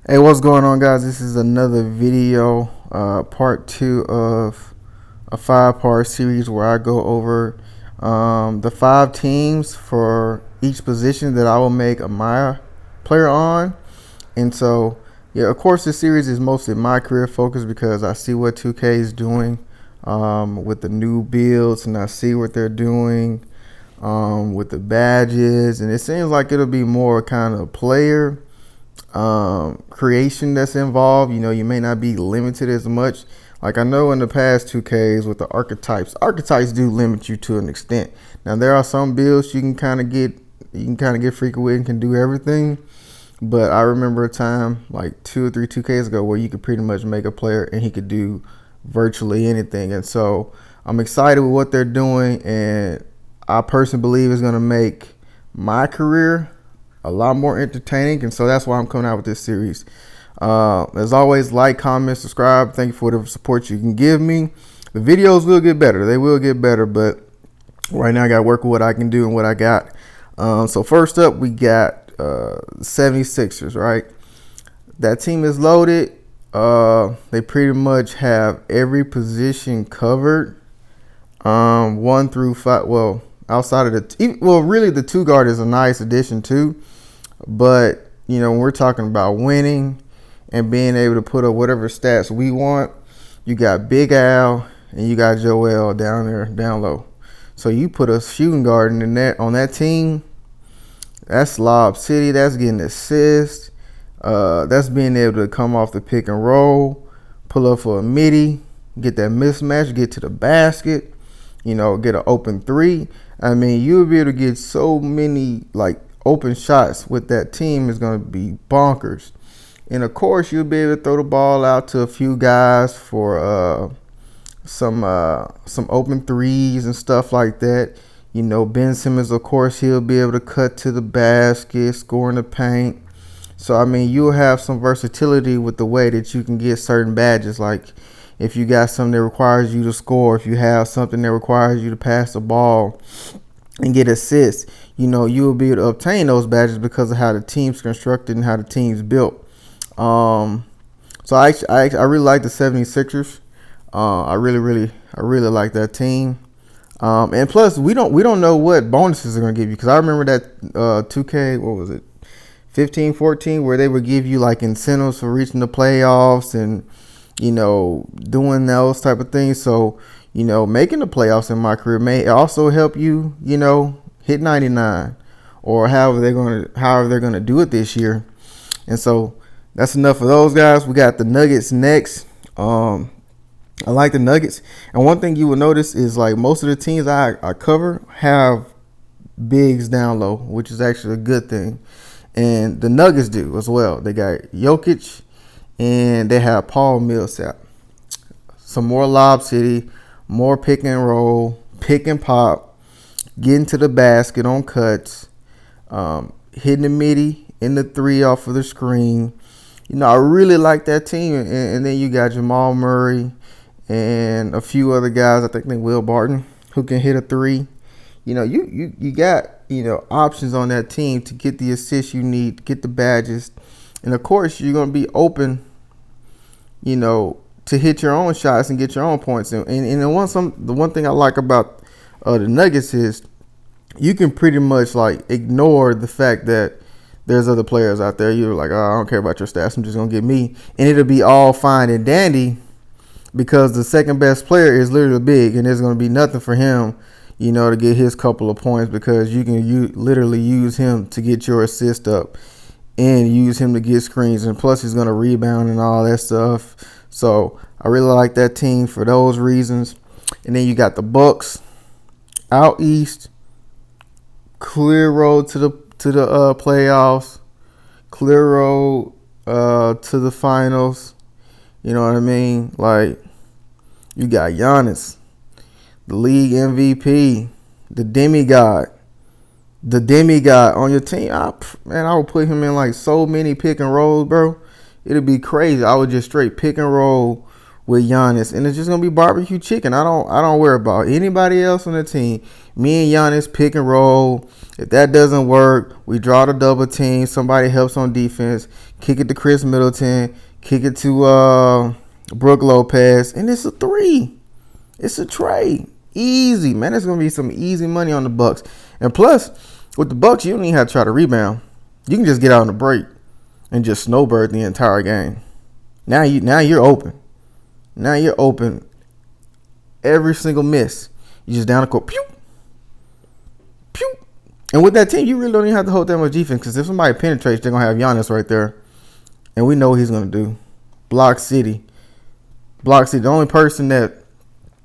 Hey, what's going on, guys? This is another video, part two of a five-part series where I go over the five teams for each position that I will make a my player on. And so, yeah, of course, this series is mostly my career focus because I see what 2K is doing with the new builds, and I see what they're doing with the badges, and it seems like it'll be more kind of player creation that's involved. You may not be limited as much. Like I know in the past 2Ks with the archetypes do limit you to an extent. Now there are some builds you can kind of get freaky with and can do everything. But I remember a time like 2 or 3 2Ks ago where you could pretty much make a player and he could do virtually anything. And so I'm excited with what they're doing, and I personally believe it's going to make my career a lot more entertaining, and so that's why I'm coming out with this series. As always, like, comment, subscribe. Thank you for the support you can give me. The videos will get better. They will get better, but right now I got to work with what I can do and what I got. So first up, we got 76ers, right? That team is loaded. They pretty much have every position covered. 1 through 5. Well, outside of really the 2 guard is a nice addition too. But, when we're talking about winning and being able to put up whatever stats we want, you got Big Al and you got Joel down there, down low. So you put a shooting guard in the net on that team, that's Lob City. That's getting assists. That's being able to come off the pick and roll, pull up for a midi, get that mismatch, get to the basket, get an open 3. I mean, you'll be able to get so many, open shots with that team is going to be bonkers. And of course, you'll be able to throw the ball out to a few guys for some open threes and stuff like that. Ben Simmons, of course, he'll be able to cut to the basket, score in the paint. So, I mean, you'll have some versatility with the way that you can get certain badges. Like if you got something that requires you to score, if you have something that requires you to pass the ball and get assists, you will be able to obtain those badges because of how the team's constructed and how the team's built. So I really like the 76ers. I really like that team. And plus we don't know what bonuses are going to give you, because I remember that 2K, what was it, 15, 14, where they would give you like incentives for reaching the playoffs and doing those type of things. So making the playoffs in my career may also help you hit 99, or however they're gonna do it this year. And so that's enough of those guys. We got the Nuggets next. I like the Nuggets, and one thing you will notice is like most of the teams I cover have bigs down low, which is actually a good thing. And the Nuggets do as well. They got Jokic and they have Paul Millsap. Some more Lob City, more pick and roll, pick and pop, getting to the basket on cuts, hitting the midi in the 3 off of the screen. I really like that team. And then you got Jamal Murray and a few other guys. I think Will Barton, who can hit a 3. You got options on that team to get the assists you need, get the badges, and of course you're going to be open, to hit your own shots and get your own points. And the one thing I like about the Nuggets is you can pretty much ignore the fact that there's other players out there. You're like, oh, I don't care about your stats, I'm just gonna get me, and it'll be all fine and dandy because the second best player is literally big, and there's gonna be nothing for him, to get his couple of points, because you can literally use him to get your assist up and use him to get screens, and plus he's gonna rebound and all that stuff. So I really like that team for those reasons. And then you got the Bucks out east, clear road to the playoffs, clear road to the finals. You know what I mean? Like, you got Giannis, the league MVP, the demigod on your team. I would put him in so many pick and rolls, bro. It'd be crazy. I would just straight pick and roll with Giannis, and it's just gonna be barbecue chicken. I don't worry about anybody else on the team. Me and Giannis pick and roll. If that doesn't work, we draw the double team. Somebody helps on defense, kick it to Chris Middleton, kick it to Brook Lopez, and it's a 3. It's a trade. Easy, man. There's gonna be some easy money on the Bucks. And plus, with the Bucks, you don't even have to try to rebound. You can just get out on the break and just snowbird the entire game. Now you're open. Now you're open. Every single miss, you just down the court. Pew, pew. And with that team, you really don't even have to hold that much defense, because if somebody penetrates, they're gonna have Giannis right there, and we know what he's gonna do. Block City. The only person that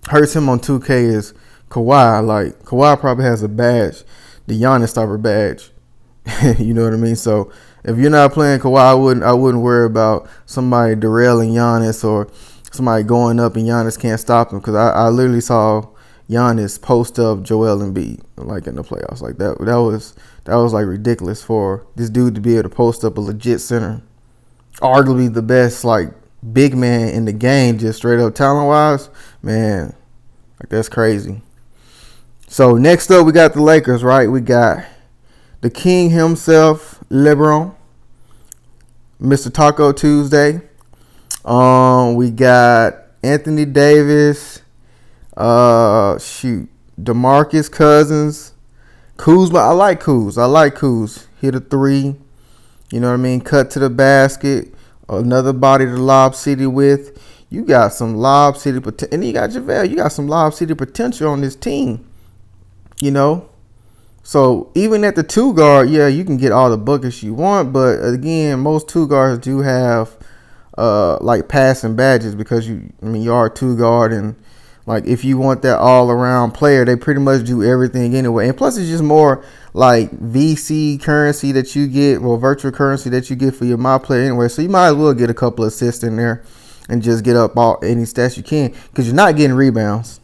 hurts him on 2K is Kawhi. Like, Kawhi probably has a badge, the Giannis stopper badge. You know what I mean? So if you're not playing Kawhi, I wouldn't worry about somebody derailing Giannis or somebody going up and Giannis can't stop him, because I literally saw Giannis post up Joel Embiid like in the playoffs. Like that was like ridiculous for this dude to be able to post up a legit center, arguably the best like big man in the game, just straight up talent wise. Man, like that's crazy. So next up, we got the Lakers, right? We got the king himself, LeBron, Mr. Taco Tuesday. We got Anthony Davis, DeMarcus Cousins, Kuzma. I like Kuz. Hit a 3. You know what I mean? Cut to the basket. Another body to lob city with. You got some lob city potential. And you got JaVale. You got some lob city potential on this team. You know? So even at the 2 guard, yeah, you can get all the buckets you want. But again, most 2 guards do have like passing badges, because you are a 2 guard, and like if you want that all around player, they pretty much do everything anyway. And plus, it's just more like VC currency that you get, or virtual currency that you get for your my player anyway. So you might as well get a couple of assists in there and just get up all any stats you can, because you're not getting rebounds.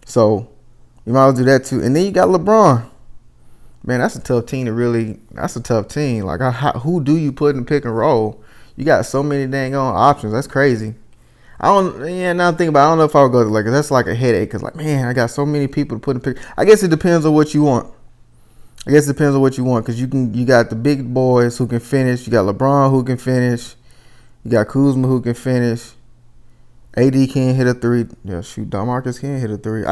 So you might as well do that too. And then you got LeBron. Man, that's a tough team that's a tough team. Like, who do you put in the pick and roll? You got so many dang on options. That's crazy. Now I'm thinking about it, I don't know if I would go to the Lakers. That's like a headache, because like, man, I got so many people to put in pick. I guess it depends on what you want. Because you got the big boys who can finish. You got LeBron who can finish. You got Kuzma who can finish. AD can't hit a 3. Yeah, shoot, DeMarcus can't hit a 3.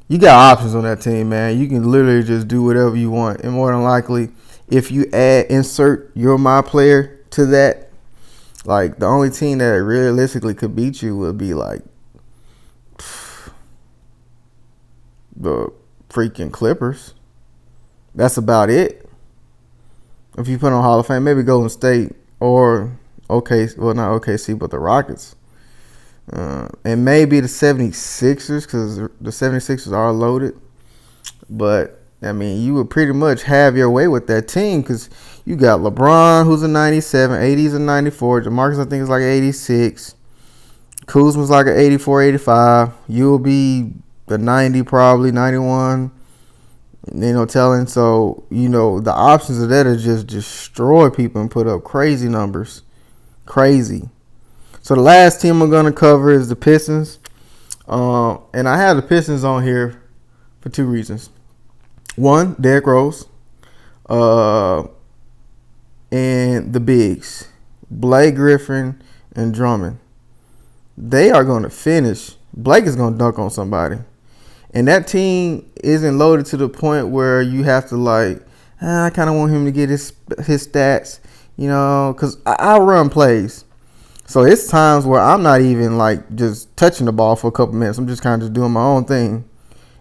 You got options on that team, man. You can literally just do whatever you want. And more than likely, if you insert your my player to that, like, the only team that realistically could beat you would be like the freaking Clippers. That's about it. If you put on Hall of Fame, maybe Golden State or OKC, well, not OKC, but the Rockets. And maybe the 76ers, because the 76ers are loaded. But, I mean, you would pretty much have your way with that team, because you got LeBron, who's a 97, 80's a 94. DeMarcus, I think, is like 86. Kuzma's like an 84, 85. You'll be the 90, probably 91. Telling. So, the options of that are just destroy people and put up crazy numbers. Crazy. So the last team I'm going to cover is the Pistons. And I have the Pistons on here for 2 reasons. One, Derrick Rose. And the bigs, Blake Griffin and Drummond. They are going to finish. Blake is going to dunk on somebody. And that team isn't loaded to the point where you have to I kind of want him to get his stats, because I run plays. So it's times where I'm not even just touching the ball for a couple minutes. I'm just kind of just doing my own thing.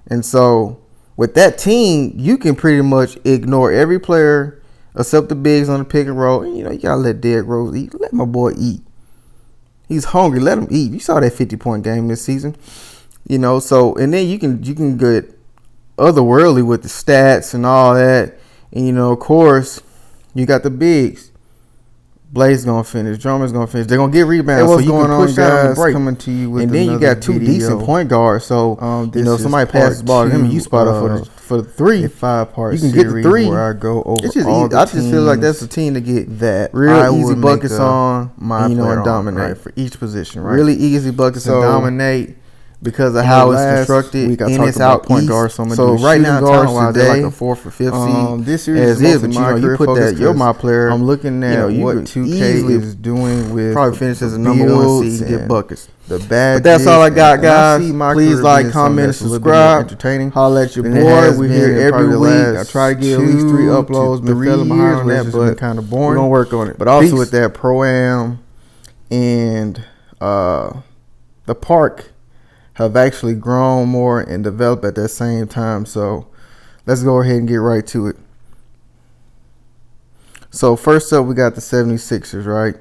And so with that team, you can pretty much ignore every player except the bigs on the pick and roll. And, you got to let Derrick Rose eat. Let my boy eat. He's hungry. Let him eat. You saw that 50-point game this season. So, and then you can get otherworldly with the stats and all that. And, of course, you got the bigs. Blake's gonna finish. Drummond's gonna finish. They're gonna get rebounds. What's going on, guys? Coming to you with and then you got 2 decent point guards. So somebody passes the ball to him, and you spot up for the 3. A 5-part you can get the 3. Where I go over it's just all easy. the I just feel like that's a team to get that real easy buckets on, and dominate for each position. Right, really easy buckets to dominate. because of how it's constructed. Week I and talked it's about out point east. guard, so right now, talent-wise, they're like a 4th or 5th seed. This series as is, but you put that. You're my player. I'm looking at what 2K is doing with probably finish as a number 1 seed and get buckets. The bad. But that's all I got, guys. Please like, comment, and subscribe. Entertaining. Holla at your boy. We're here every week. I try to get at least 3 uploads. Been feeling behind on that, but kind of boring. We're gonna work on it. But also with that Pro-Am and the park have actually grown more and developed at that same time. So let's go ahead and get right to it. So first up, we got the 76ers, right?